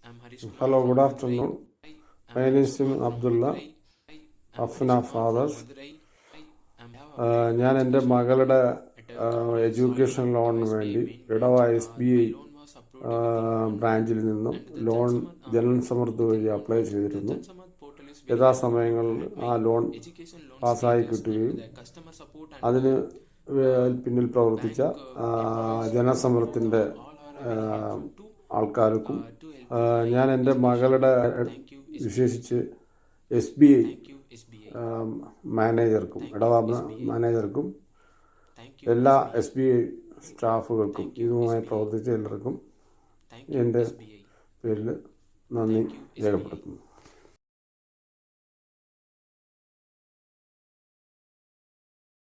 Hello, good afternoon. My name is Abdullah, Afna Fathers. ഞാൻ എൻ്റെ മകളുടെ എഡ്യൂക്കേഷൻ ലോണിന് വേണ്ടി ഇടവ SBI ബ്രാഞ്ചിൽ നിന്നും ലോൺ ജനൻ സമൃദ്ധി വഴി അപ്ലൈ ചെയ്തിരുന്നു. യഥാസമയങ്ങളിൽ ആ ലോൺ പാസ്സായി കിട്ടുകയും അതിന് പിന്നിൽ പ്രവർത്തിച്ച ജനസമൃദ്ധിൻ്റെ ആൾക്കാർക്കും ഞാൻ എൻ്റെ മകളുടെ വിശേഷിച്ച് SBI മാനേജർക്കും ഇടവ മാനേജർക്കും എല്ലാ SBI സ്റ്റാഫുകൾക്കും ഇതുമായി പ്രവർത്തിച്ച എല്ലാവർക്കും എൻ്റെ പേരിൽ നന്ദി രേഖപ്പെടുത്തുന്നു.